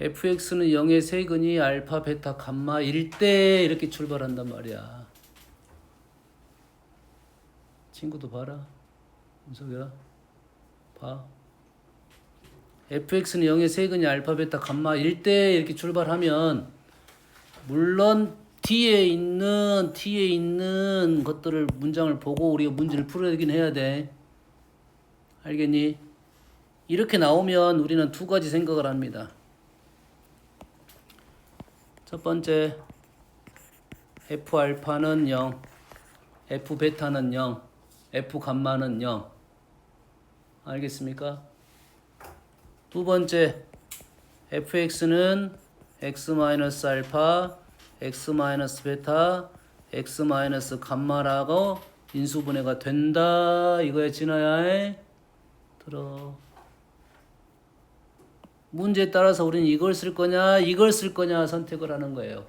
fx는 0의 세근이 알파, 베타, 감마일 때 이렇게 출발한단 말이야. 친구도 봐라. 윤석이야. 봐. fx는 0의 세근이 알파, 베타, 감마일 때 이렇게 출발하면 물론 T에 있는 것들을 문장을 보고 우리가 문제를 풀어야긴 해야 돼. 알겠니? 이렇게 나오면 우리는 두 가지 생각을 합니다. 첫 번째, f 알파는 0, f 베타는 0, f 감마는 0. 알겠습니까? 두 번째, fx는 x 마이너스 알파, x 마이너스 베타, x 마이너스 감마라고 인수분해가 된다. 이거에 진아야 들어. 문제에 따라서 우리는 이걸 쓸 거냐, 이걸 쓸 거냐 선택을 하는 거예요.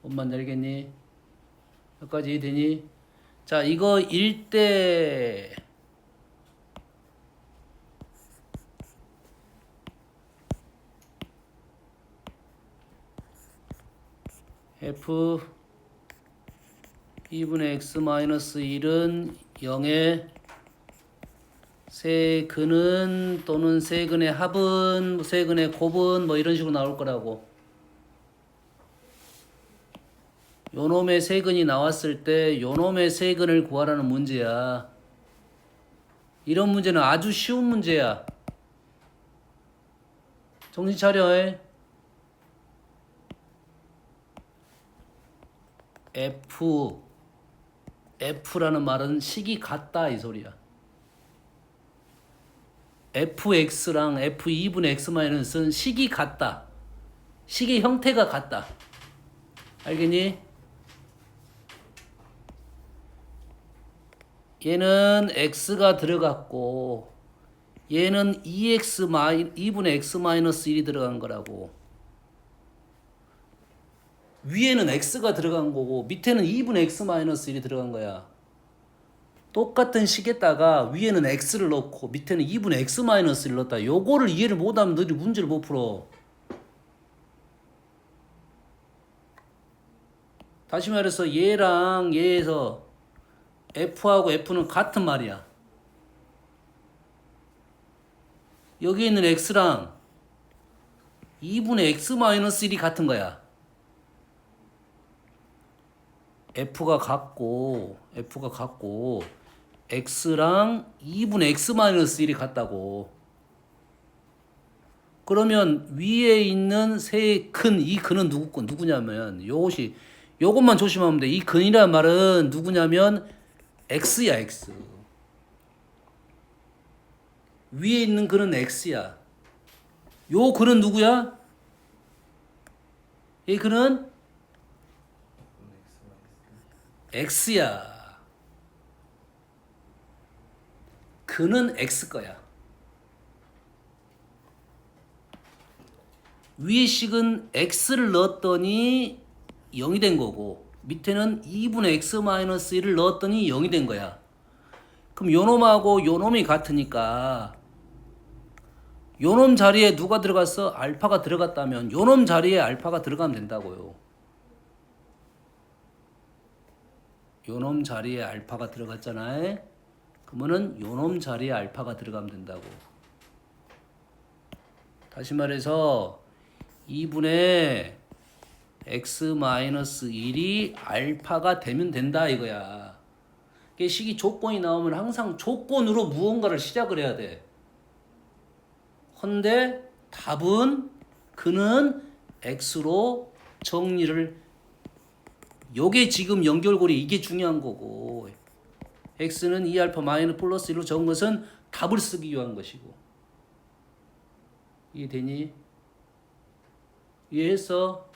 뭔 말인지 알겠니? 여기까지 이해되니? 자, 이거 일 때 f 2분의 x 마이너스 1은 0의 세근은 또는 세근의 합은 세근의 곱은 뭐 이런 식으로 나올 거라고. 요놈의 세근이 나왔을 때 요놈의 세근을 구하라는 문제야. 이런 문제는 아주 쉬운 문제야. 정신 차려. F라는 말은 식이 같다 이 소리야. fx랑 f2분의 x-는 식이 같다. 식의 형태가 같다. 알겠니? 얘는 x가 들어갔고 얘는 2분의 x-1이 들어간 거라고. 위에는 x가 들어간 거고 밑에는 2분의 x-1이 들어간 거야. 똑같은 식에다가 위에는 x를 넣고 밑에는 2분의 x-를 넣었다. 요거를 이해를 못하면 너희 문제를 못 풀어. 다시 말해서 얘랑 얘에서 f하고 f는 같은 말이야. 여기 있는 x랑 2분의 x-1이 같은 거야. f가 같고 x랑 2분의 x-1이 같다고. 그러면 위에 있는 세 근, 이 근은 누구냐면 요것만 조심하면 돼. 이 근이란 말은 누구냐면 x야, x. 위에 있는 근은 x야. 요 근은 누구야? 이 근은 x야. 근은 x 거야. 위에 식은 x를 넣었더니 0이 된 거고 밑에는 2분의 x-1을 넣었더니 0이 된 거야. 그럼 요놈하고 요놈이 같으니까 요놈 자리에 누가 들어갔어? 알파가 들어갔다면 요놈 자리에 알파가 들어가면 된다고요. 요놈 자리에 알파가 들어갔잖아. 그러면은 요놈 자리에 알파가 들어가면 된다고. 다시 말해서 2분의 x-1이 알파가 되면 된다 이거야. 이게 식이 조건이 나오면 항상 조건으로 무언가를 시작을 해야 돼. 헌데 답은 그는 x로 정리를. 요게 지금 연결고리 이게 중요한 거고 x는 2알파 마이너스 플러스 1로 적은 것은 답을 쓰기 위한 것이고. 이해되니? 이해했어?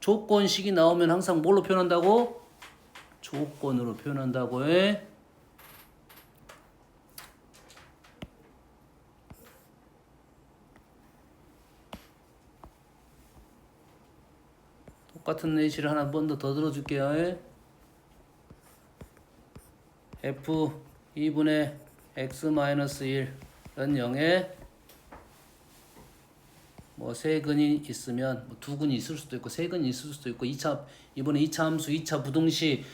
조건식이 나오면 항상 뭘로 표현한다고? 조건으로 표현한다고 해. 똑같은 예시를 하나 번 더 들어줄게요. f 2분의 x-1은 0에 뭐 세 근이 있으면 뭐 두 근이 있을 수도 있고 세 근이 있을 수도 있고 이번에 2차 함수, 2차 부등식,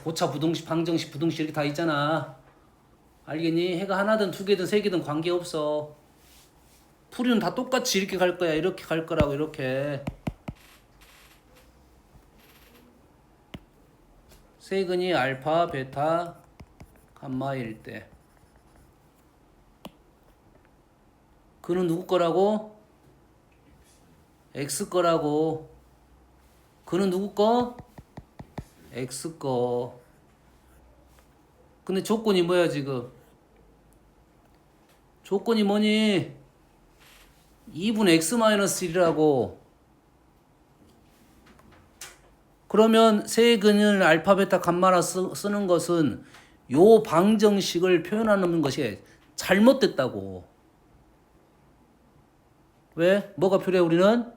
고차 부등식, 방정식, 부등식 이렇게 다 있잖아. 알겠니? 해가 하나든 두 개든 세 개든 관계없어. 풀이는 다 똑같이 이렇게 갈 거야. 이렇게 갈 거라고 이렇게. 세근이 알파, 베타, 감마일 때 그는 누구 거라고? X 거라고. 그는 누구 거? X 거. 근데 조건이 뭐야 지금? 조건이 뭐니? 2분의 X-1이라고. 그러면 세근을 알파, 베타, 감마라 쓰는 것은 요 방정식을 표현하는 것이 잘못됐다고. 왜? 뭐가 필요해 우리는?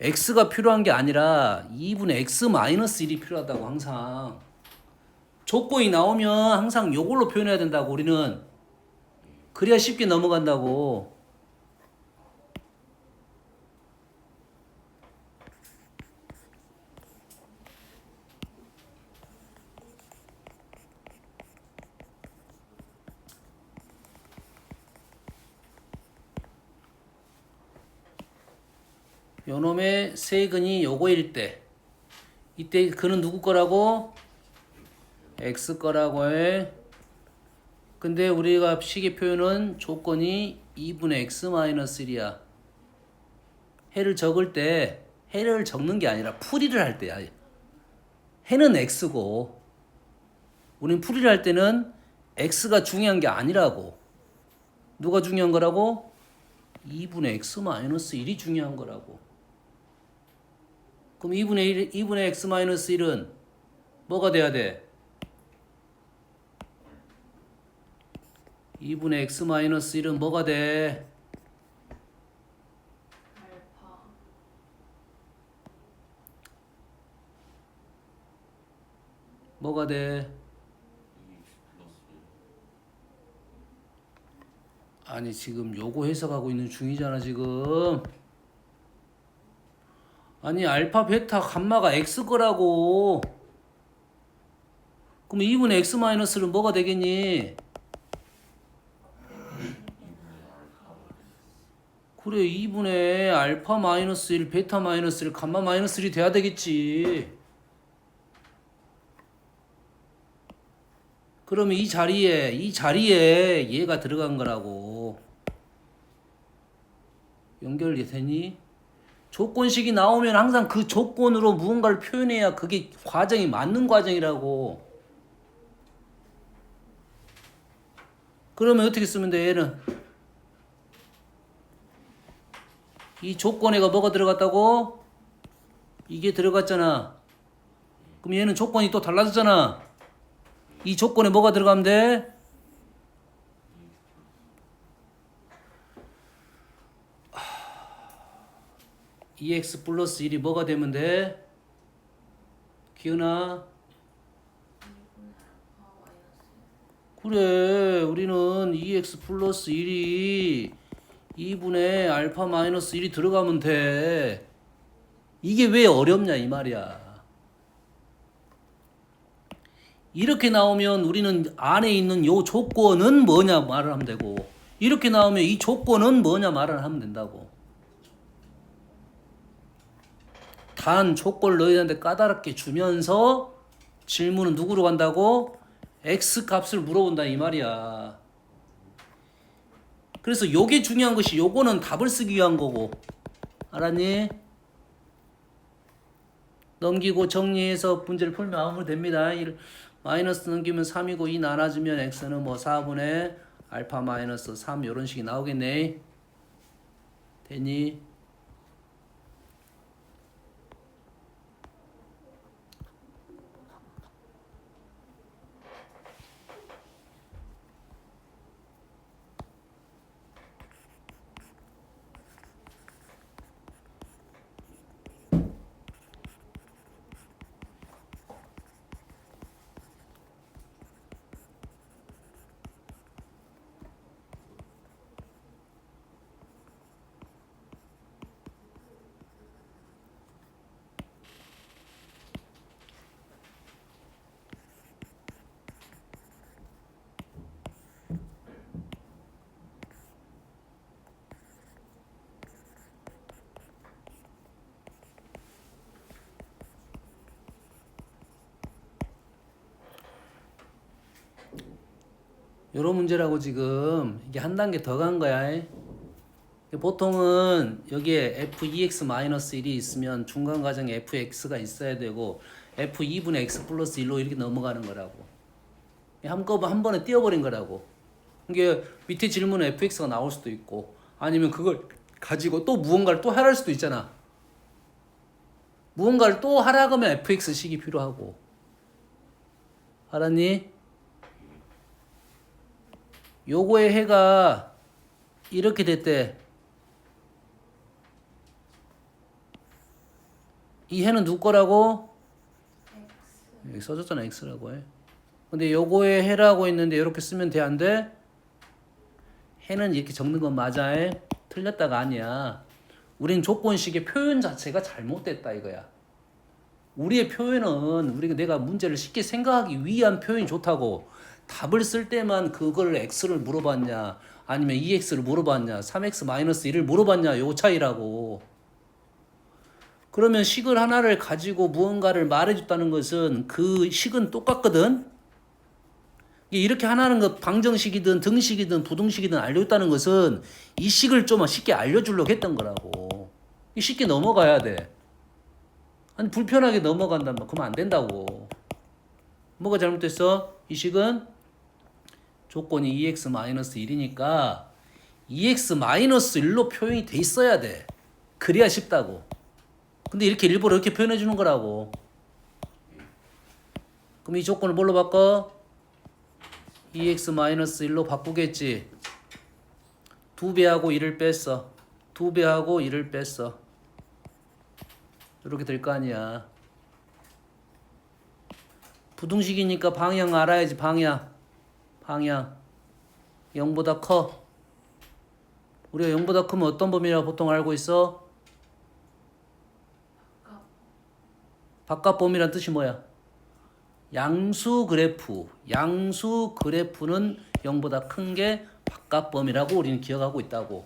X가 필요한 게 아니라 2분의 X-1이 필요하다고 항상. 조건이 나오면 항상 요걸로 표현해야 된다고 우리는. 그래야 쉽게 넘어간다고. 요놈의 세근이 요거일 때 이때 그는 누구 거라고? X 거라고 해. 근데 우리가 식의 표현은 조건이 2분의 X-1이야. 해를 적을 때 해를 적는 게 아니라 풀이를 할 때야. 해는 X고 우린 풀이를 할 때는 X가 중요한 게 아니라고. 누가 중요한 거라고? 2분의 X-1이 중요한 거라고. 그럼 2분의 X-1은 뭐가 돼야 돼? 2분의 X-1은 뭐가 돼? 알파. 뭐가 돼? 아니 지금 요거 해석하고 있는 중이잖아 지금. 아니 알파, 베타, 감마가 X 거라고. 그럼 2분의 X-는 뭐가 되겠니? 그래 2분의 알파 마이너스 1, 베타 마이너스 1, 감마 마이너스 1이 돼야 되겠지. 그러면 이 자리에 얘가 들어간 거라고. 연결이 되니? 조건식이 나오면 항상 그 조건으로 무언가를 표현해야 그게 과정이 맞는 과정이라고. 그러면 어떻게 쓰면 돼 얘는? 이 조건에가 뭐가 들어갔다고? 이게 들어갔잖아. 그럼 얘는 조건이 또 달라졌잖아. 이 조건에 뭐가 들어가면 돼? EX 플러스 1이 뭐가 되면 돼? 기은아? 그래 우리는 EX 플러스 1이 2분의 알파 마이너스 1이 들어가면 돼. 이게 왜 어렵냐 이 말이야. 이렇게 나오면 우리는 안에 있는 요 조건은 뭐냐 말을 하면 되고 이렇게 나오면 이 조건은 뭐냐 말을 하면 된다고. 단 조건을 너희한테 까다롭게 주면서 질문은 누구로 간다고? X 값을 물어본다 이 말이야. 그래서 요게 중요한 것이 요거는 답을 쓰기 위한 거고. 알았니? 넘기고 정리해서 문제를 풀면 아무 됩니다. 마이너스 넘기면 3이고 2 나눠주면 x는 뭐 4분의 알파 마이너스 3 이런 식이 나오겠네. 됐니? 요런 문제라고 지금 이게 한 단계 더 간 거야. 보통은 여기에 f2x-1이 있으면 중간 과정에 fx가 있어야 되고 f2분의 x 플러스 1로 이렇게 넘어가는 거라고. 한꺼번에 한 번에 띄워버린 거라고. 이게 밑에 질문에 fx가 나올 수도 있고 아니면 그걸 가지고 또 무언가를 또 하랄 수도 있잖아. 무언가를 또 하라 그러면 fx식이 필요하고. 알았니? 요거의 해가 이렇게 됐대. 이 해는 누구 거라고? 여기 써줬잖아 x라고 해. 근데 요거의 해라고 있는데 이렇게 쓰면 돼 안 돼? 해는 이렇게 적는 건 맞아 해? 틀렸다가 아니야. 우린 조건식의 표현 자체가 잘못됐다 이거야. 우리의 표현은 우리가 내가 문제를 쉽게 생각하기 위한 표현이 좋다고. 답을 쓸 때만 그걸 x를 물어봤냐 아니면 2x를 물어봤냐 3x-1을 물어봤냐 요 차이라고. 그러면 식을 하나를 가지고 무언가를 말해줬다는 것은 그 식은 똑같거든. 이렇게 하나는 것 방정식이든 등식이든 부등식이든 알려줬다는 것은 이 식을 좀 쉽게 알려주려고 했던 거라고. 쉽게 넘어가야 돼. 아니 불편하게 넘어간다면 그러면 안 된다고. 뭐가 잘못됐어? 이 식은 조건이 2x-1이니까 2x-1로 표현이 돼 있어야 돼. 그래야 쉽다고. 근데 이렇게 일부러 이렇게 표현해 주는 거라고. 그럼 이 조건을 뭘로 바꿔? 2x-1로 바꾸겠지. 2배하고 1을 뺐어. 2배하고 1을 뺐어. 이렇게 될 거 아니야. 부등식이니까 방향 알아야지. 방향 0보다 커. 우리가 0보다 크면 어떤 범위라고 보통 알고 있어? 바깥 범위란 뜻이 뭐야? 양수 그래프는 0보다 큰 게 바깥 범위라고 우리는 기억하고 있다고.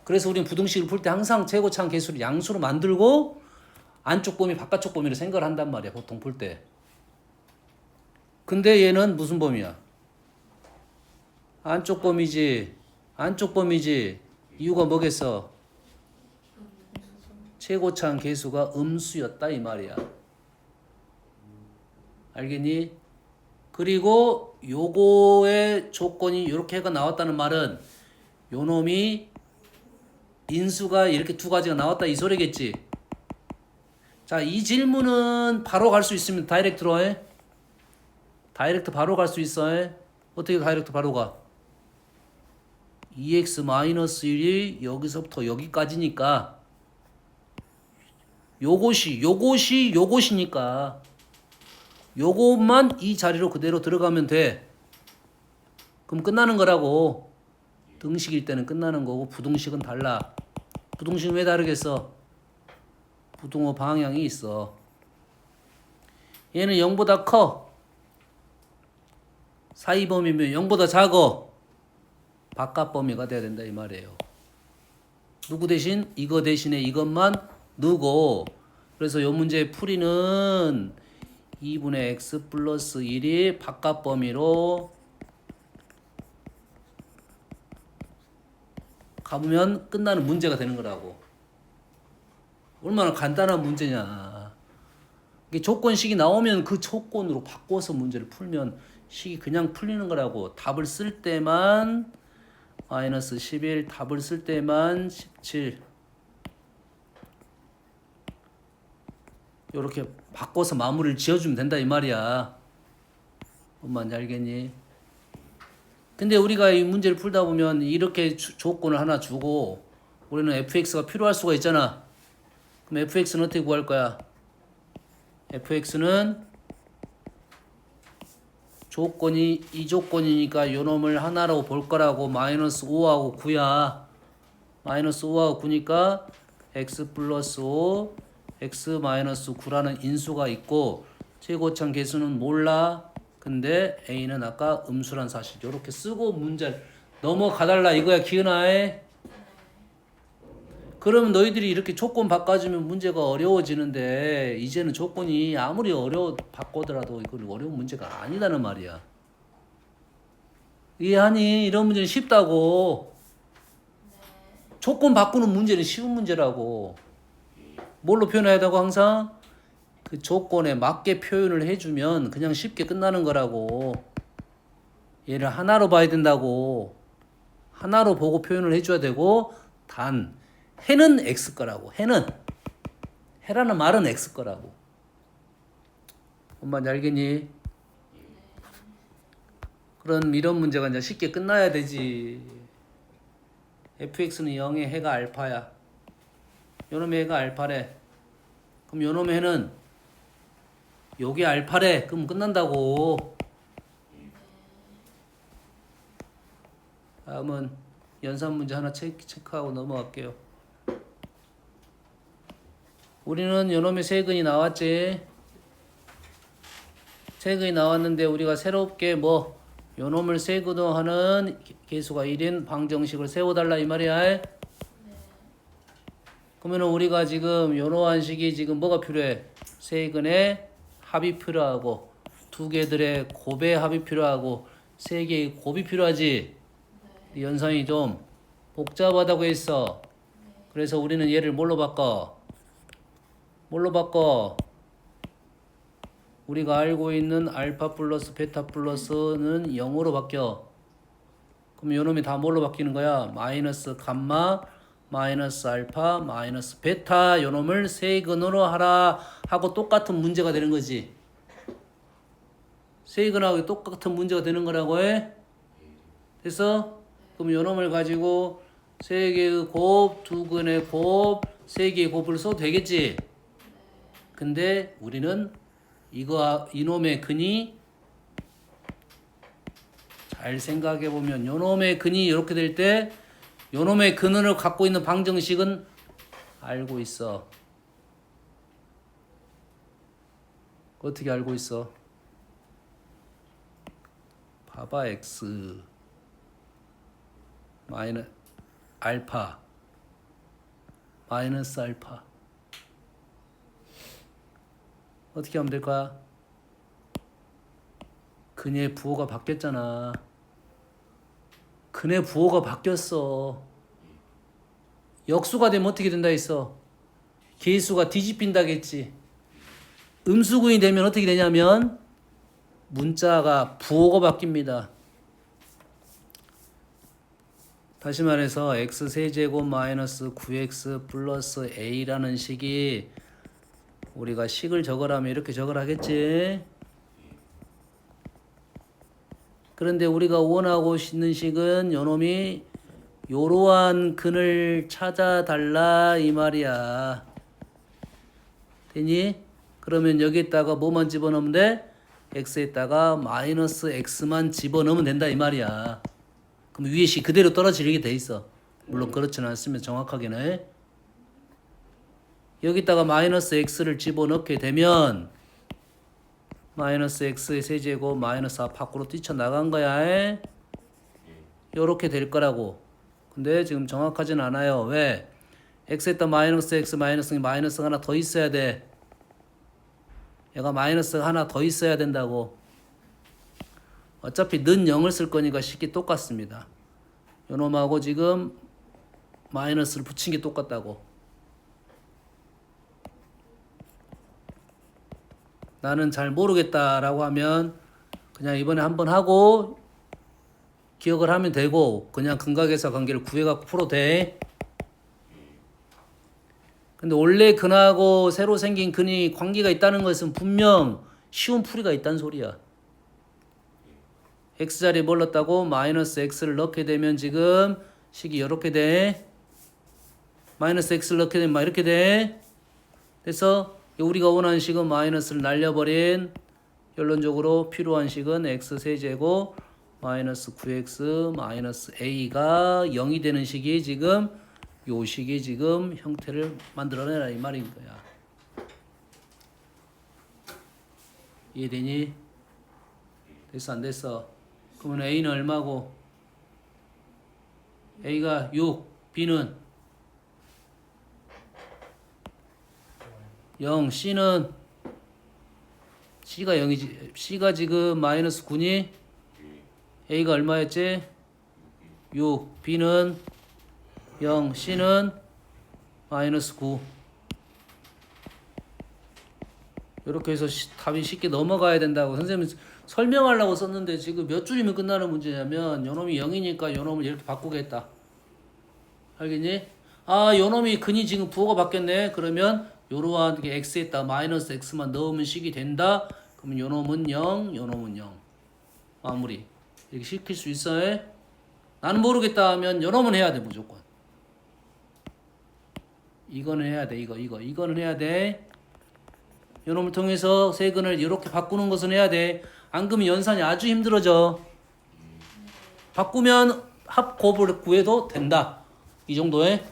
그래서 우리는 부등식을 풀 때 항상 최고차항 계수를 양수로 만들고 안쪽 범위 바깥쪽 범위를 생각을 한단 말이야 보통 풀 때. 근데 얘는 무슨 범위야? 안쪽 범위지. 이유가 뭐겠어? 최고차항 계수가 음수였다 이 말이야. 알겠니? 그리고 요거의 조건이 이렇게 해가 나왔다는 말은 요 놈이 인수가 이렇게 두 가지가 나왔다 이 소리겠지. 자, 이 질문은 바로 갈 수 있으면 다이렉트로 해. 다이렉트 바로 갈 수 있어. 해. 어떻게 다이렉트 바로 가? 2x-1이 여기서부터 여기까지니까 요것이니까 요것만 이 자리로 그대로 들어가면 돼. 그럼 끝나는 거라고. 등식일 때는 끝나는 거고 부등식은 달라. 부등식은 왜 다르겠어? 부등호 방향이 있어. 얘는 0보다 커. 사이 범위면 0보다 작어. 바깥 범위가 돼야 된다 이 말이에요. 누구 대신? 이거 대신에 이것만 넣고. 그래서 요 문제의 풀이는 2분의 x 플러스 1이 바깥 범위로 가보면 끝나는 문제가 되는 거라고. 얼마나 간단한 문제냐. 이게 조건식이 나오면 그 조건으로 바꿔서 문제를 풀면 식이 그냥 풀리는 거라고. 답을 쓸 때만 마이너스 11, 답을 쓸 때만 17. 이렇게 바꿔서 마무리를 지어주면 된다 이 말이야. 뭔 말인지 알겠니? 근데 우리가 이 문제를 풀다 보면 이렇게 조건을 하나 주고 우리는 fx가 필요할 수가 있잖아. 그럼 fx는 어떻게 구할 거야? fx는 조건이 이 조건이니까 요 놈을 하나로 볼 거라고. 마이너스 5하고 9야. 마이너스 5하고 9니까 x 플러스 5 x 마이너스 9라는 인수가 있고 최고차항 계수는 몰라. 근데 a는 아까 음수란 사실. 이렇게 쓰고 문제를 넘어가달라 이거야 기은아에. 그러면 너희들이 이렇게 조건 바꿔주면 문제가 어려워지는데 이제는 조건이 아무리 바꿔더라도 이건 어려운 문제가 아니라는 말이야. 이해하니? 이런 문제는 쉽다고. 조건 바꾸는 문제는 쉬운 문제라고. 뭘로 표현해야 되고 항상? 그 조건에 맞게 표현을 해주면 그냥 쉽게 끝나는 거라고. 얘를 하나로 봐야 된다고. 하나로 보고 표현을 해줘야 되고, 단 해는 x 거라고. 해라는 말은 x 거라고. 엄마 알겠니? 그런 이런 문제가 이제 쉽게 끝나야 되지. fx는 0의 해가 알파야. 요놈의 해가 알파래. 그럼 요놈의 해는 요게 알파래. 그럼 끝난다고. 다음은 연산 문제 하나 체크하고 넘어갈게요. 우리는 요놈의 세근이 나왔지. 세근이 나왔는데 우리가 새롭게 뭐 요놈을 세근화하는 계수가 1인 방정식을 세워달라 이 말이야. 그러면 우리가 지금 요노한 식이 지금 뭐가 필요해? 세근의 합이 필요하고 두 개들의 곱의 합이 필요하고 세 개의 곱이 필요하지. 연산이 좀 복잡하다고 했어. 그래서 우리는 얘를 뭘로 바꿔? 우리가 알고 있는 알파 플러스 베타 플러스는 0으로 바뀌어. 그럼 요놈이 다 뭘로 바뀌는 거야? 마이너스 감마, 마이너스 알파, 마이너스 베타 요놈을 세근으로 하라 하고 똑같은 문제가 되는 거지. 세근하고 똑같은 문제가 되는 거라고 해. 됐어? 그럼 요놈을 가지고 세 개의 곱, 두 근의 곱, 세 개의 곱을 써도 되겠지? 근데 우리는 이놈의 근이 잘 생각해보면 요놈의 근이 이렇게 될 때 요놈의 근을 갖고 있는 방정식은 알고 있어. 어떻게 알고 있어? 봐봐. x 마이너스 알파 마이너스 알파 어떻게 하면 될까? 근의 부호가 바뀌었잖아. 근의 부호가 바뀌었어. 역수가 되면 어떻게 된다 했어? 계수가 뒤집힌다겠지. 음수근이 되면 어떻게 되냐면 문자가 부호가 바뀝니다. 다시 말해서 x세제곱 마이너스 9x 플러스 a라는 식이 우리가 식을 적으라면 이렇게 적으라겠지. 그런데 우리가 원하고 있는 식은 요놈이 요러한 근을 찾아달라 이 말이야. 되니? 그러면 여기에다가 뭐만 집어넣으면 돼? x에다가 마이너스 x만 집어넣으면 된다 이 말이야. 그럼 위에 식 그대로 떨어지게 돼 있어. 물론 그렇지는 않으면 정확하게는. 여기다가 마이너스 x를 집어넣게 되면 마이너스 x의 세제곱 마이너스 4 밖으로 뛰쳐나간 거야. 요렇게 될 거라고. 근데 지금 정확하진 않아요. 왜? x에다 마이너스 x 마이너스 하나 더 있어야 돼. 얘가 마이너스 하나 더 있어야 된다고. 어차피 는 0을 쓸 거니까 식이 똑같습니다. 요놈하고 지금 마이너스를 붙인 게 똑같다고. 나는 잘 모르겠다라고 하면 그냥 이번에 한번 하고 기억을 하면 되고 그냥 근각에서 관계를 구해갖고 풀어도 돼. 근데 원래 근하고 새로 생긴 근이 관계가 있다는 것은 분명 쉬운 풀이가 있다는 소리야. x자리에 뭘 넣었다고? 마이너스 x를 넣게 되면 지금 식이 이렇게 돼. 마이너스 x를 넣게 되면 막 이렇게 돼. 그래서 우리가 원하는 식은 마이너스를 날려버린 결론적으로 필요한 식은 x세제곱 마이너스 9x 마이너스 a가 0이 되는 식이 지금 요 식이 지금 형태를 만들어내라 이 말인 거야. 이해되니? 됐어 안 됐어? 그러면 a는 얼마고? a가 6, b는 0, C는 C가 0이지. C가 지금 마이너스 9니? A가 얼마였지? 6, B는 0, C는 마이너스 9. 이렇게 해서 답이 쉽게 넘어가야 된다고 선생님 설명하려고 썼는데 지금 몇 줄이면 끝나는 문제냐면 요놈이 0이니까 요놈을 이렇게 바꾸겠다. 알겠니? 아 요놈이 근이 지금 부호가 바뀌었네. 그러면 요러한 게 x에다 마이너스 x만 넣으면 식이 된다. 그러면 요놈은 0, 요놈은 0. 마무리. 이렇게 시킬 수 있어요? 나는 모르겠다 하면 요놈은 해야 돼 무조건. 이거는 해야 돼. 이거는 해야 돼. 요놈을 통해서 세근을 이렇게 바꾸는 것은 해야 돼. 안 그러면 연산이 아주 힘들어져. 바꾸면 합곱을 구해도 된다. 이 정도에.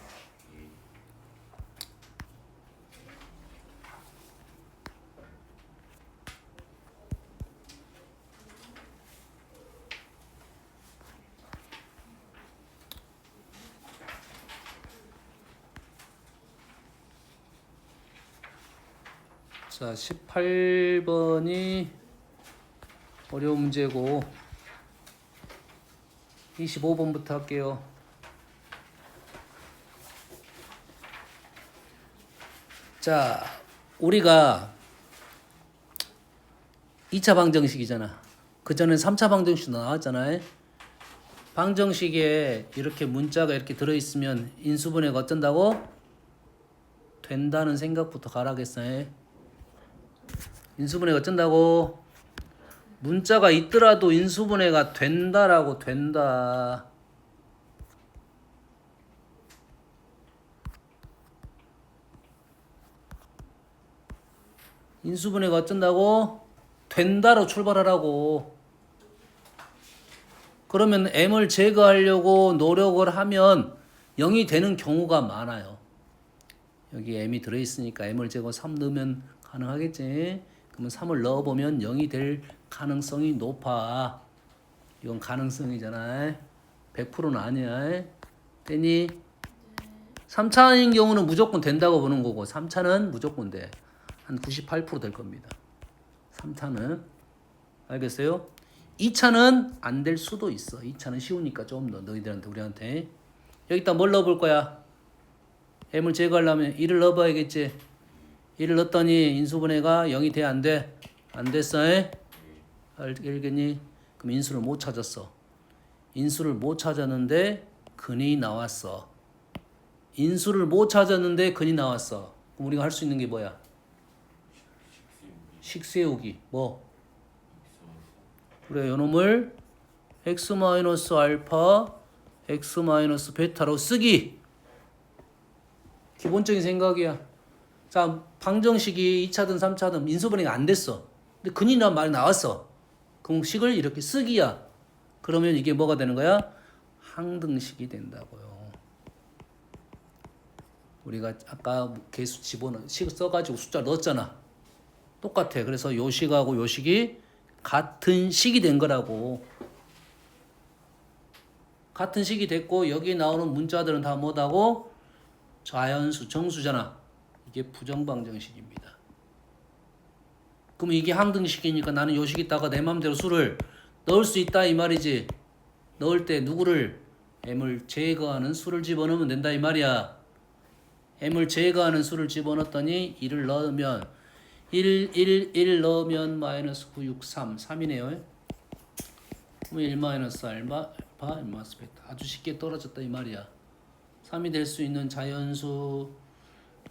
자, 18번이 어려운 문제고 25번부터 할게요. 자, 우리가 2차 방정식이잖아. 그 전에 3차 방정식도 나왔잖아요. 방정식에 이렇게 문자가 이렇게 들어있으면 인수분해가 어쩐다고? 된다는 생각부터 가라겠어요. 인수분해가 어쩐다고? 문자가 있더라도 인수분해가 된다라고. 된다. 인수분해가 어쩐다고? 된다로 출발하라고. 그러면 m을 제거하려고 노력을 하면 0이 되는 경우가 많아요. 여기 m이 들어있으니까 m을 제거 3 넣으면 가능하겠지. 그러면 3을 넣어보면 0이 될 가능성이 높아. 이건 가능성이잖아. 100%는 아니야. 되니? 3차인 경우는 무조건 된다고 보는 거고 3차는 무조건 돼. 한 98% 될 겁니다. 3차는. 알겠어요? 2차는 안 될 수도 있어. 2차는 쉬우니까 좀 더 너희들한테 우리한테. 여기다 뭘 넣어볼 거야? m을 제거하려면 1을 넣어봐야겠지. 1을 넣었더니 인수분해가 0이 돼? 안 돼? 안 됐어? 알겠니? 그럼 인수를 못 찾았어. 인수를 못 찾았는데 근이 나왔어. 인수를 못 찾았는데 근이 나왔어. 그럼 우리가 할 수 있는 게 뭐야? 식 세우기. 뭐? 그래, 요놈을 x-알파, x-베타로 쓰기. 기본적인 생각이야. 자, 방정식이 2차든 3차든 인수분해가 안 됐어. 근데 근이란 말이 나왔어. 그럼 식을 이렇게 쓰기야. 그러면 이게 뭐가 되는 거야? 항등식이 된다고요. 우리가 아까 개수 집어넣은 식 써가지고 숫자 넣었잖아. 똑같아. 그래서 요 식하고 요 식이 같은 식이 된 거라고. 같은 식이 됐고 여기 나오는 문자들은 다 뭐다고? 자연수, 정수잖아. 이게 부정방정식입니다. 그럼 이게 항등식이니까 나는 요 식에다가 내 맘대로 수를 넣을 수 있다 이 말이지. 넣을 때 누구를? m을 제거하는 수를 집어넣으면 된다 이 말이야. m을 제거하는 수를 집어넣었더니 1을 넣으면 1 넣으면 마이너스 9, 6, 3 3이네요. 그럼 1 마이너스 알파 마이너스 베타. 아주 쉽게 떨어졌다 이 말이야. 3이 될 수 있는 자연수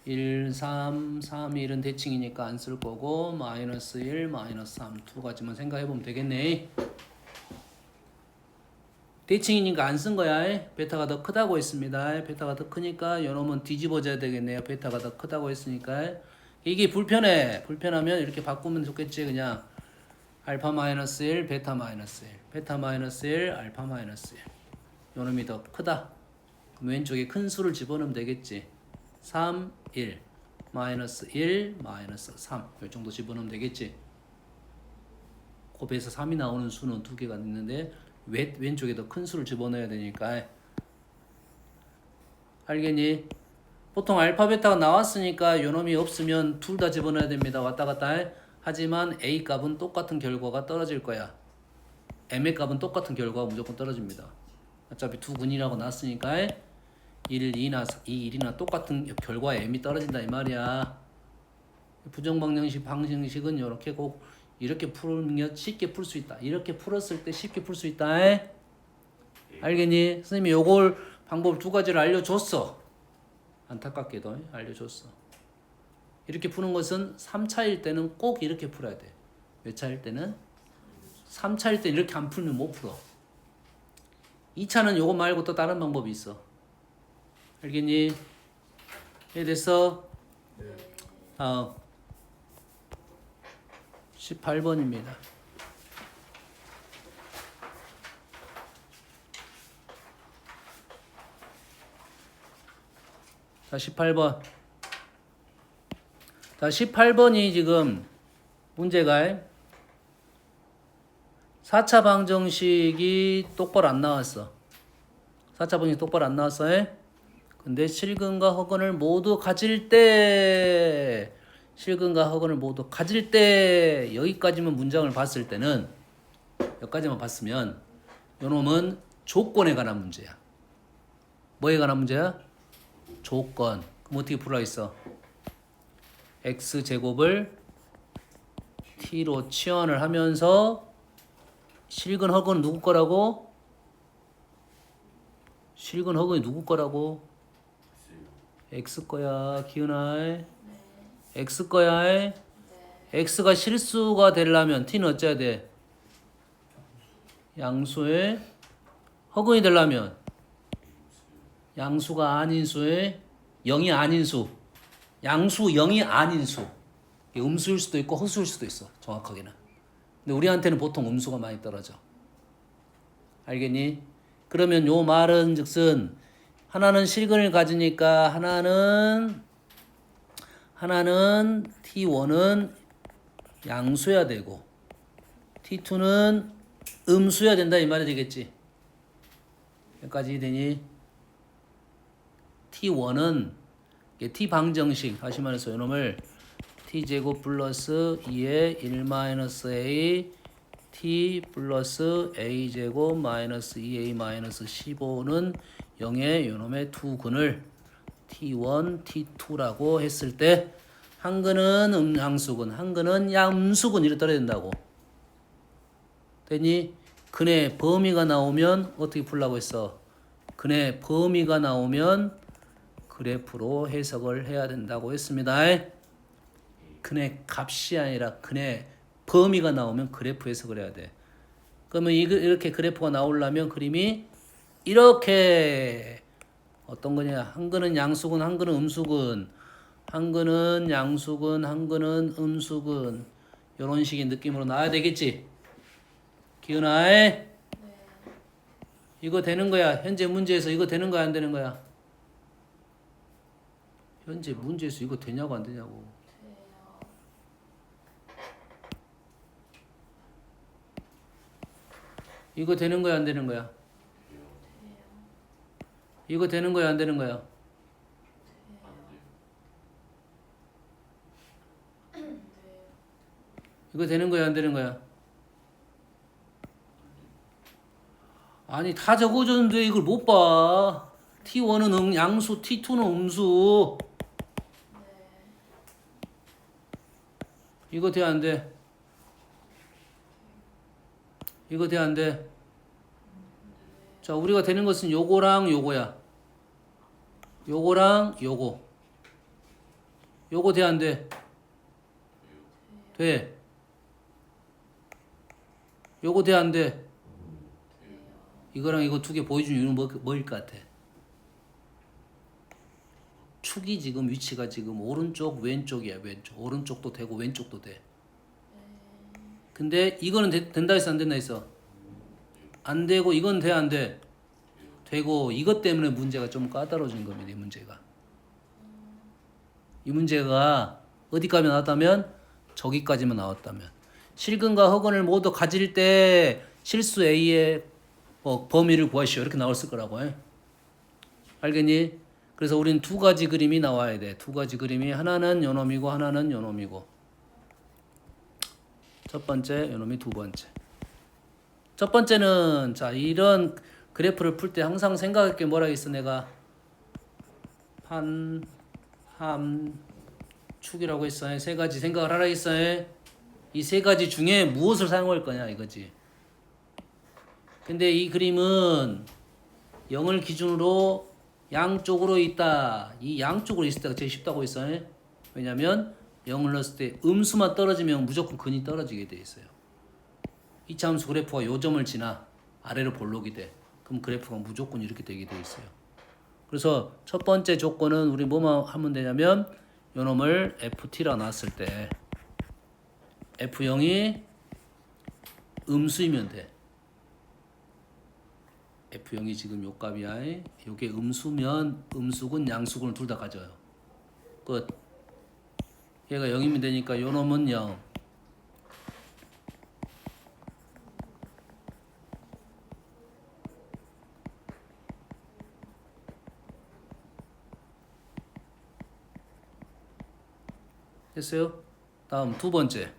1, 3, 3, 1은 대칭이니까 안 쓸 거고 마이너스 1, 마이너스 3 두 가지만 생각해보면 되겠네. 대칭이니까 안 쓴 거야. 베타가 더 크다고 했습니다. 베타가 더 크니까 요놈은 뒤집어져야 되겠네요. 베타가 더 크다고 했으니까. 이게 불편해. 불편하면 이렇게 바꾸면 좋겠지. 그냥 알파 마이너스 1, 베타 마이너스 1, 베타 마이너스 1, 알파 마이너스 1. 요놈이 더 크다. 그럼 왼쪽에 큰 수를 집어넣으면 되겠지. 3, 1, 마이너스 1, 마이너스 3. 이 정도 집어넣으면 되겠지. 곱해서 3이 나오는 수는 두 개가 있는데 왼쪽에 더 큰 수를 집어넣어야 되니까. 알겠니? 보통 알파 베타가 나왔으니까 요놈이 없으면 둘 다 집어넣어야 됩니다. 왔다 갔다. 하지만 A 값은 똑같은 결과가 떨어질 거야. m의 값은 똑같은 결과가 무조건 떨어집니다. 어차피 두 근이라고 났으니까 1, 2나 2, 1이나 똑같은 결과에 m이 떨어진다 이 말이야. 방정식은 이렇게 꼭 이렇게 풀면 쉽게 풀 수 있다. 이렇게 풀었을 때 쉽게 풀 수 있다. 알겠니? 선생님이 요걸 방법 두 가지를 알려줬어. 안타깝게도 알려줬어. 이렇게 푸는 것은 3차일 때는 꼭 이렇게 풀어야 돼. 몇 차일 때는? 3차일 때 이렇게 안 풀면 못 풀어. 2차는 요거 말고 또 다른 방법이 있어. 알겠니? 이해됐어? 네. 18번입니다. 자, 18번. 자, 18번이 지금 문제가 4차 방정식이 똑바로 안 나왔어. 4차 방정식이 똑바로 안 나왔어. 근데 실근과 허근을 모두 가질 때 여기까지만 문장을 봤을 때는 여기까지만 봤으면 요놈은 조건에 관한 문제야. 뭐에 관한 문제야? 조건. 그럼 어떻게 풀어 있어? x제곱을 t로 치환을 하면서 실근 허근은 누구 거라고? 실근 허근이 누구 거라고? x 거야. 기은아. x 거야. x가 실수가 되려면 t는 어째야 돼? 양수에 허근이 되려면 양수가 아닌 수에 0이 아닌 수. 양수 0이 아닌 수. 음수일 수도 있고 허수일 수도 있어. 정확하게는. 근데 우리한테는 보통 음수가 많이 떨어져. 알겠니? 그러면 요 말은 즉슨 하나는 실근을 가지니까 하나는 T1은 양수여야 되고 T2는 음수여야 된다 이 말이 되겠지. 여기까지 되니? T1은 T 방정식 다시 말해서 이놈을 T제곱 플러스 2의 1-A T 플러스 A제곱 마이너스 2A 마이너스 15는 0의 이놈의 두 근을 T1, T2라고 했을 때 한 근은 양수근, 한 근은 양수근 이렇게 떨어야 된다고. 되니? 근의 범위가 나오면 어떻게 풀라고 했어? 근의 범위가 나오면 그래프로 해석을 해야 된다고 했습니다. 근의 값이 아니라 근의 범위가 나오면 그래프 해석을 해야 돼. 그러면 이렇게 그래프가 나오려면 그림이 이렇게 어떤 거냐? 한 근은 양수근, 한 근은 음수근, 한 근은 양수근, 한 근은 음수근 이런 식의 느낌으로 나와야 되겠지? 기은아, 네. 이거 되는 거야. 현재 문제에서 이거 되는 거야, 안 되는 거야? 현재 문제에서 이거 되냐고 안 되냐고. 돼요. 이거 되는 거야, 안 되는 거야? 돼요. 이거 되는 거야, 안 되는 거야? 돼요. 이거 되는 거야, 안 되는 거야? 아니, 다 적어줬는데 이걸 못 봐. T1은 양수, T2는 음수. 네. 이거 돼, 안 돼? 이거 돼, 안 돼? 자, 우리가 되는 것은 요거랑 요거야. 요거랑 요거. 요거 돼, 안 돼? 돼. 요거 돼, 안 돼? 이거랑 이거 두 개 보여준 이유는 뭐일 것 같아? 축이 지금 위치가 지금 오른쪽 왼쪽이야. 왼쪽. 오른쪽도 되고 왼쪽도 돼. 근데 이거는 된다 했어 안 된다 했어? 안 되고 이건 돼 안 돼? 되고 이것 때문에 문제가 좀 까다로워진 겁니다. 이 문제가. 이 문제가 어디까지 나왔다면? 저기까지만 나왔다면. 실근과 허근을 모두 가질 때 실수 A의 범위를 구하시오. 이렇게 나왔을 거라고. 알겠니? 그래서 우리는 두 가지 그림이 나와야 돼. 두 가지 그림이 하나는 요놈이고 하나는 요놈이고. 첫 번째, 요놈이 두 번째. 첫 번째는 자 이런 그래프를 풀 때 항상 생각할 게 뭐라 했어 내가 판, 함, 축이라고 했어. 세 가지 생각을 하라 했어. 이 세 가지 중에 무엇을 사용할 거냐 이거지. 근데 이 그림은 0을 기준으로 양쪽으로 있다. 이 양쪽으로 있을 때가 제일 쉽다고 했어. 왜냐면 0을 넣었을 때 음수만 떨어지면 무조건 근이 떨어지게 돼 있어요. 이차함수 그래프가 요 점을 지나 아래로 볼록이 돼. 그럼 그래프가 무조건 이렇게 되게 돼 있어요. 그래서 첫 번째 조건은 우리 뭐만 하면 되냐면 요 놈을 FT라 놨을 때 F0이 음수이면 돼. F0이 지금 요 값이야. 요게 음수면 음수군 양수군을 둘 다 가져요. 끝. 얘가 0이면 되니까 요 놈은 0. 됐어요? 다음 두 번째.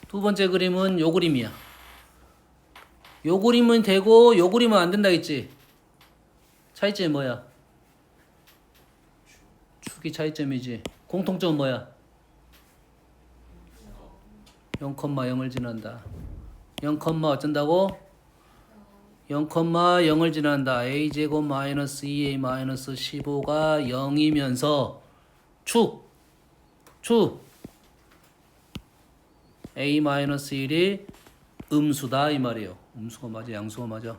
두 번째 그림은 요 그림이야. 요 그림은 되고 요 그림은 안 된다 했지? 차이점이 뭐야? 축이 차이점이지. 공통점은 뭐야? 0,0을 지난다. 0, 어쩐다고? 0,0을 지난다. a제곱 마이너스 2a 마이너스 15가 0이면서 축 a-1이 음수다 이 말이에요. 음수가 맞아 양수가 맞아?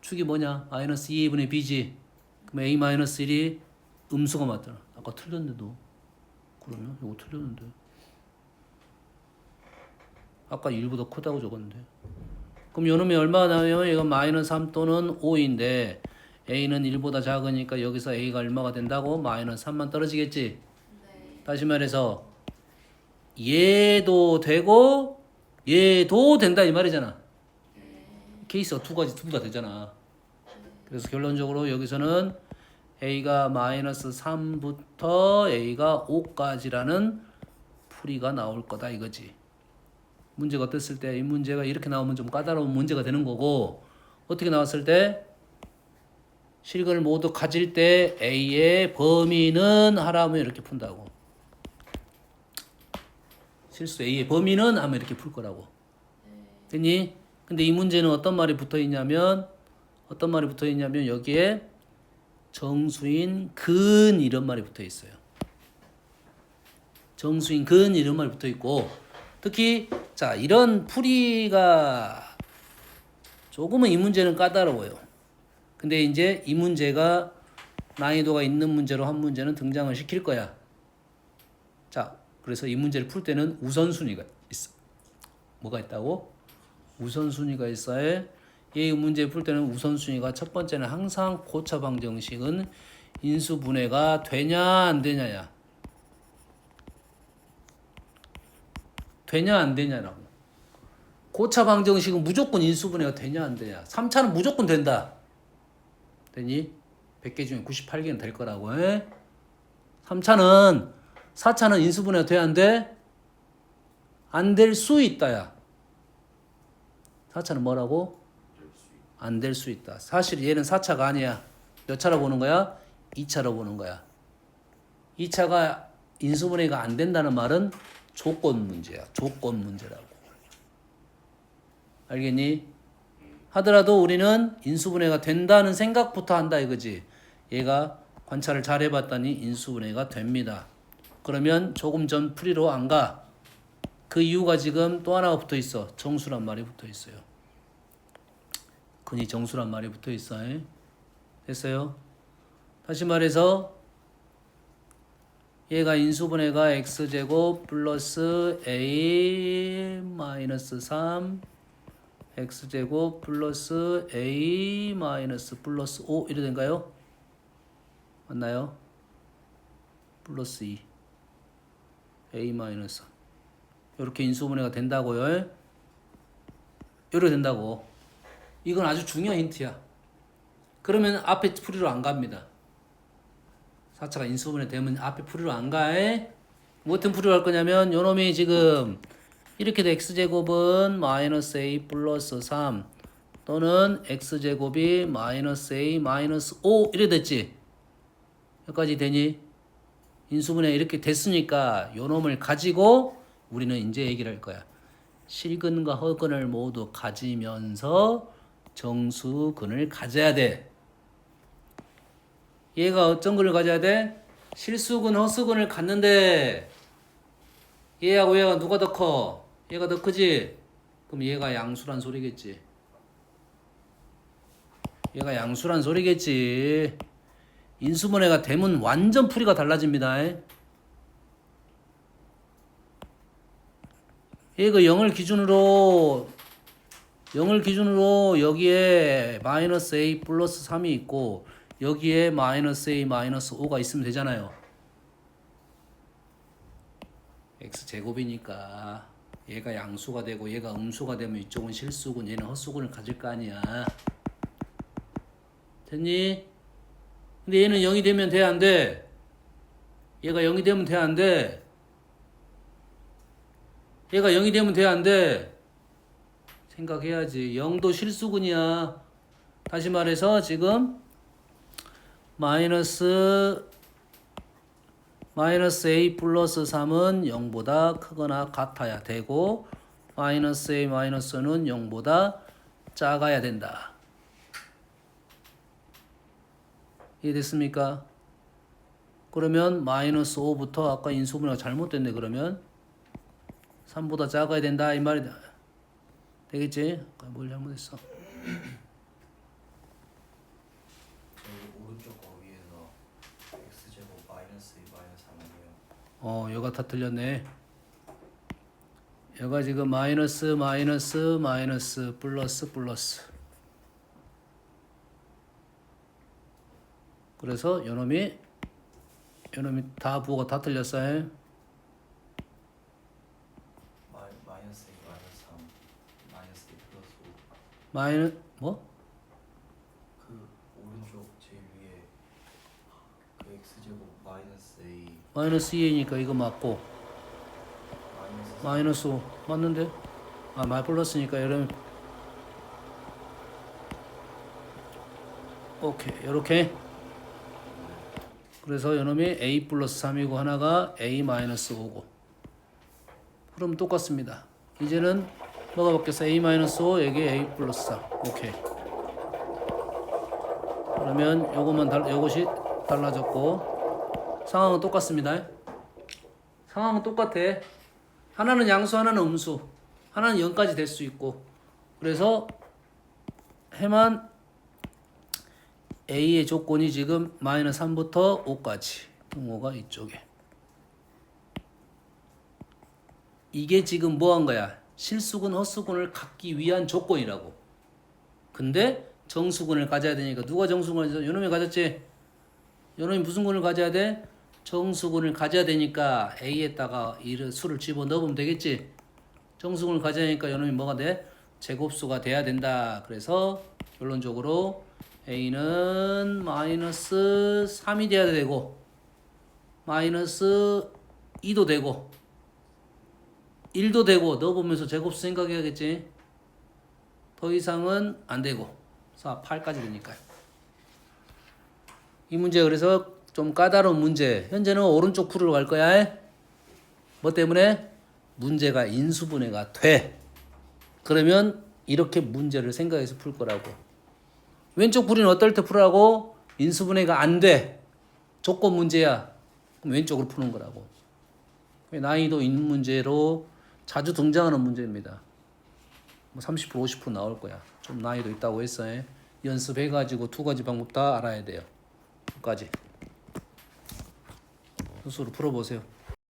축이 뭐냐? 마이너스 2a분의 b지. 그럼 a-1이 음수가 맞더라. 아까 틀렸는데도. 그러면 이거 틀렸는데. 아까 1보다 크다고 적었는데. 그럼 요놈이 얼마나 나면 얘가 마이너스 3 또는 5인데 a는 1보다 작으니까 여기서 a가 얼마가 된다고? 마이너스 3만 떨어지겠지? 네. 다시 말해서 얘도 되고 얘도 된다 이 말이잖아. 케이스가 두 가지 둘 다 되잖아. 그래서 결론적으로 여기서는 a가 마이너스 3부터 a가 5까지라는 풀이가 나올 거다 이거지. 문제가 어땠을 때 이 문제가 이렇게 나오면 좀 까다로운 문제가 되는 거고 어떻게 나왔을 때 실근을 모두 가질 때 a의 범위는 하라면 이렇게 푼다고. 실수 a의 범위는 하면 이렇게 풀 거라고. 됐니? 근데 이 문제는 어떤 말이 붙어 있냐면 여기에 정수인 근 이런 말이 붙어 있어요. 정수인 근 이런 말이 붙어 있고 특히 자 이런 풀이가 조금은 이 문제는 까다로워요. 근데 이제 이 문제가 난이도가 있는 문제로 한 문제는 등장을 시킬 거야. 자, 그래서 이 문제를 풀 때는 우선순위가 있어. 뭐가 있다고? 우선순위가 있어야 이 문제 풀 때는 우선순위가 첫 번째는 항상 고차 방정식은 인수분해가 되냐 안 되냐야. 되냐 안 되냐라고. 고차 방정식은 무조건 인수분해가 되냐 안 되냐. 3차는 무조건 된다. 되니? 100개 중에 98개는 될 거라고. 3차는 4차는 인수분해가 돼야 안 돼? 안 될 수 있다야. 4차는 뭐라고? 안 될 수 있다. 사실 얘는 4차가 아니야. 몇 차로 보는 거야? 2차로 보는 거야. 2차가 인수분해가 안 된다는 말은 조건 문제야. 조건 문제라고. 알겠니? 하더라도 우리는 인수분해가 된다는 생각부터 한다 이거지. 얘가 관찰을 잘 해봤더니 인수분해가 됩니다. 그러면 조금 전 풀이로 안 가. 그 이유가 지금 또 하나가 붙어 있어. 정수란 말이 붙어 있어요. 근이 정수란 말이 붙어 있어. 됐어요? 다시 말해서 얘가 인수분해가 x제곱 플러스 a 마이너스 3 x제곱 플러스 a 마이너스 플러스 5 이래 된가요? 맞나요? 플러스 2 a 마이너스 3 이렇게 인수분해가 된다고요. 이렇게 된다고. 이건 아주 중요한 힌트야. 그러면 앞에 풀이로 안 갑니다. 4차가 인수분해 되면 앞에 풀이로 안 가. 뭐 어떤 풀이로 할 거냐면 요놈이 지금 이렇게 돼 x제곱은 마이너스 a 플러스 3 또는 x제곱이 마이너스 a 마이너스 5 이래 됐지? 여기까지 되니? 인수분해 이렇게 됐으니까 요 놈을 가지고 우리는 이제 얘기를 할 거야. 실근과 허근을 모두 가지면서 정수근을 가져야 돼. 얘가 어떤 근을 가져야 돼? 실수근, 허수근을 갖는데 얘하고 얘가 누가 더 커? 얘가 더 크지? 그럼 얘가 양수란 소리겠지. 얘가 양수란 소리겠지. 인수분해가 되면 완전 풀이가 달라집니다. 얘가 0을 기준으로 여기에 마이너스 a 플러스 3이 있고 여기에 마이너스 a 마이너스 5가 있으면 되잖아요. x제곱이니까 얘가 양수가 되고 얘가 음수가 되면 이쪽은 실수군 얘는 헛수군을 가질 거 아니야. 됐니? 근데 얘는 0이 되면 돼, 안 돼? 얘가 0이 되면 돼, 안 돼? 얘가 0이 되면 돼, 안 돼? 생각해야지. 0도 실수군이야. 다시 말해서 지금 마이너스 a 플러스 3은 0보다 크거나 같아야 되고 마이너스 a 마이너스는 0보다 작아야 된다. 이해됐습니까? 그러면 마이너스 5부터 아까 인수분해가 잘못됐네. 그러면 3보다 작아야 된다 이 말이 되겠지? 아까 뭘 잘못했어? 오른쪽 거 위에서 x제곱 마이너스 2 마이너스 3이에요. 여가 다 틀렸네. 여가 지금 마이너스 플러스 그래서 요놈이 다 부호가 다 틀렸어요. 마이너스 2 마이너스 3 마이너스 2 플러스 5. 뭐? 그 오른쪽 제일 위에 그 x제곱 마이너스 a 마이너스 2니까 이거 맞고 마이너스 5 맞는데? 아 플러스니까 이러면 오케이 요렇게. 그래서 요놈이 a 플러스 3이고 하나가 a 마이너스 5고 그럼 똑같습니다. 이제는 뭐가 바뀌었어? a 마이너스 5 여기 a 플러스 3 오케이. 그러면 요것이 달라졌고 상황은 똑같습니다. 상황은 똑같아. 하나는 양수 하나는 음수 하나는 0까지 될 수 있고 그래서 해만 A의 조건이 지금 마이너스 3부터 5까지 등호가 이쪽에 이게 지금 뭐 한 거야? 실수근 헛수근을 갖기 위한 조건이라고. 근데 정수근을 가져야 되니까 누가 정수근을 가져? 요놈이 가졌지? 요놈이 무슨 근을 가져야 돼? 정수근을 가져야 되니까 A에다가 이 수를 집어넣으면 되겠지? 정수근을 가져야 하니까 요놈이 뭐가 돼? 제곱수가 돼야 된다. 그래서 결론적으로 A는 마이너스 3이 돼야 되고 마이너스 2도 되고 1도 되고 넣어보면서 제곱수 생각해야겠지. 더 이상은 안 되고 4, 8까지 되니까요. 이 문제 그래서 좀 까다로운 문제. 현재는 오른쪽 풀으로 갈 거야. 뭐 때문에? 문제가 인수분해가 돼. 그러면 이렇게 문제를 생각해서 풀 거라고. 왼쪽 풀이는 어떨 때 풀으라고? 인수분해가 안 돼. 조건 문제야. 그럼 왼쪽으로 푸는 거라고. 난이도 있는 문제로 자주 등장하는 문제입니다. 뭐 30%, 50% 나올 거야. 좀 난이도 있다고 했어. 연습해가지고 두 가지 방법 다 알아야 돼요. 끝까지. 스스로 풀어보세요.